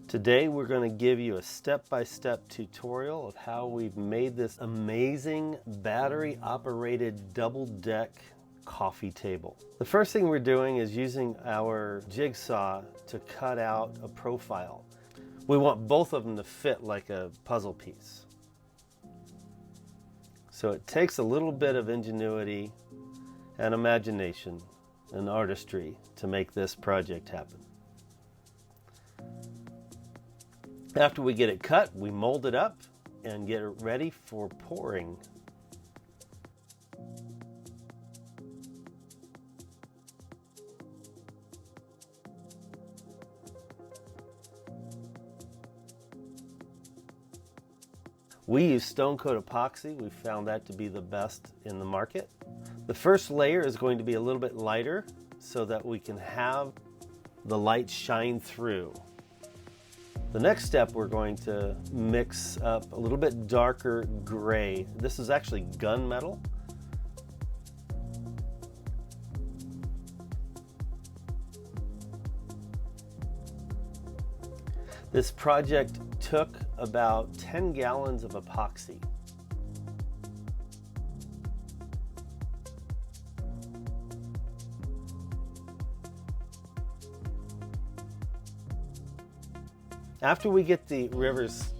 Today we're going to give you a step-by-step tutorial of how we've made this amazing battery-operated double-deck coffee table. The first thing we're doing is using our jigsaw to cut out a profile. We want both of them to fit like a puzzle piece. So it takes a little bit of ingenuity and imagination and artistry to make this project happen. After we get it cut, we mold it up and get it ready for pouring. We use Stone Coat Epoxy. We found that to be the best in the market. The first layer is going to be a little bit lighter so that we can have the light shine through. The next step, we're going to mix up a little bit darker gray. This is actually gunmetal. This project took about 10 gallons of epoxy. After we get the rivers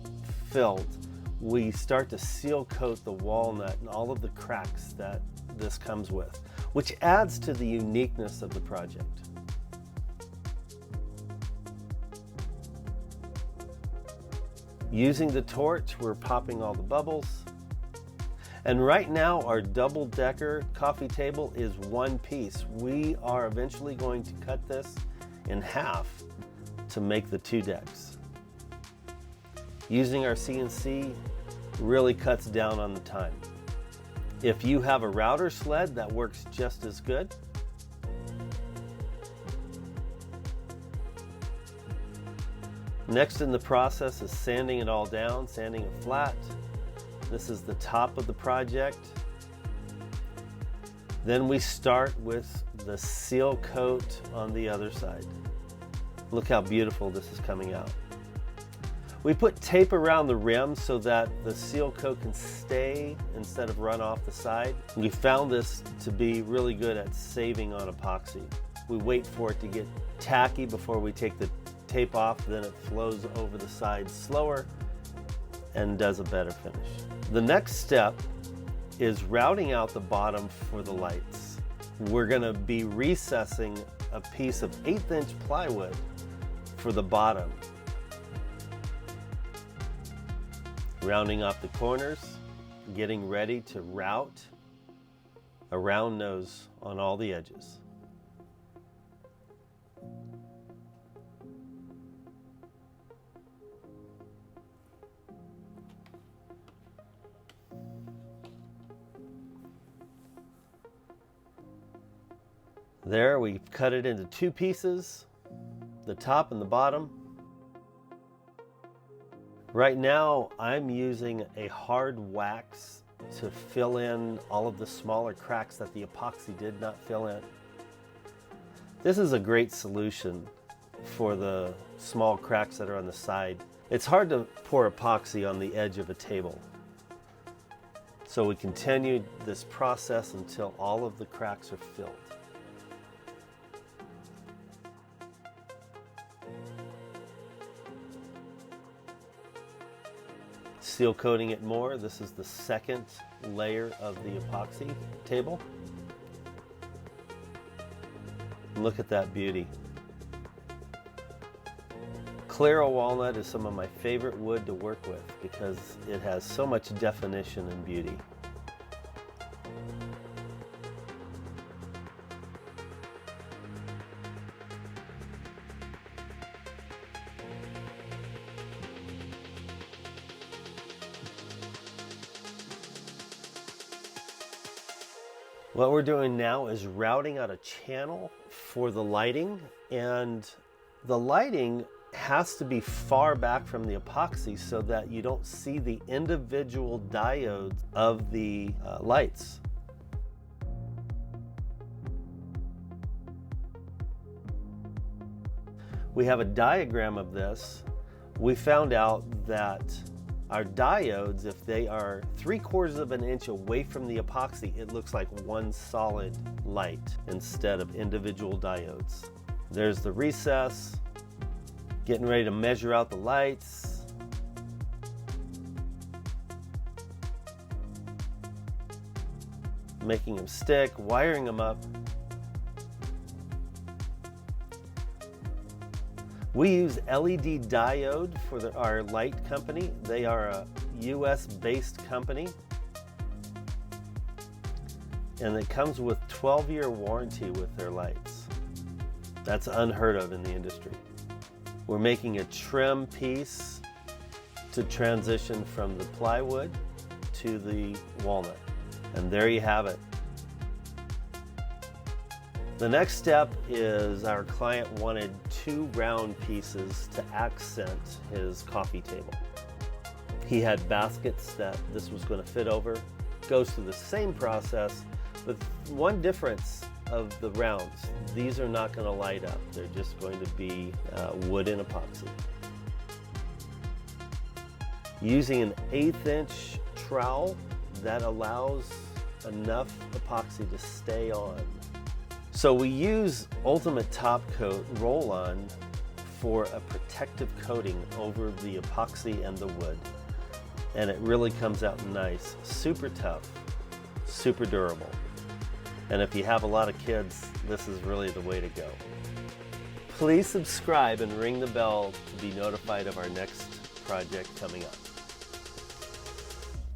filled, we start to seal coat the walnut and all of the cracks that this comes with, which adds to the uniqueness of the project. Using the torch, we're popping all the bubbles. And right now, our double-decker coffee table is one piece. We are eventually going to cut this in half to make the two decks. Using our CNC really cuts down on the time. If you have a router sled, that works just as good. Next in the process is sanding it all down, sanding it flat. This is the top of the project. Then we start with the seal coat on the other side. Look how beautiful this is coming out. We put tape around the rim so that the seal coat can stay instead of run off the side. We found this to be really good at saving on epoxy. We wait for it to get tacky before we take the tape off, then it flows over the side slower and does a better finish. The next step is routing out the bottom for the lights. We're going to be recessing a piece of 1/8 inch plywood for the bottom. Rounding off the corners, getting ready to route a round nose on all the edges. There, we cut it into two pieces, the top and the bottom. Right now, I'm using a hard wax to fill in all of the smaller cracks that the epoxy did not fill in. This is a great solution for the small cracks that are on the side. It's hard to pour epoxy on the edge of a table. So we continued this process until all of the cracks are filled. Seal coating it more. This is the second layer of the epoxy table. Look at that beauty. Clara walnut is some of my favorite wood to work with because it has so much definition and beauty. What we're doing now is routing out a channel for the lighting, and the lighting has to be far back from the epoxy so that you don't see the individual diodes of the lights. We have a diagram of this We found out that our diodes, if they are 3/4 of an inch away from the epoxy, it looks like one solid light instead of individual diodes. There's the recess, getting ready to measure out the lights. Making them stick, wiring them up. We use LED diode for our light company. They are a US-based company, and it comes with 12-year warranty with their lights. That's unheard of in the industry. We're making a trim piece to transition from the plywood to the walnut. And there you have it. The next step is our client wanted 2 round pieces to accent his coffee table. He had baskets that this was going to fit over. Goes through the same process, with one difference of the rounds. These are not going to light up. They're just going to be wood and epoxy. Using an 1/8 inch trowel that allows enough epoxy to stay on. So we use Ultimate Top Coat roll-on for a protective coating over the epoxy and the wood. And it really comes out nice, super tough, super durable. And if you have a lot of kids, this is really the way to go. Please subscribe and ring the bell to be notified of our next project coming up.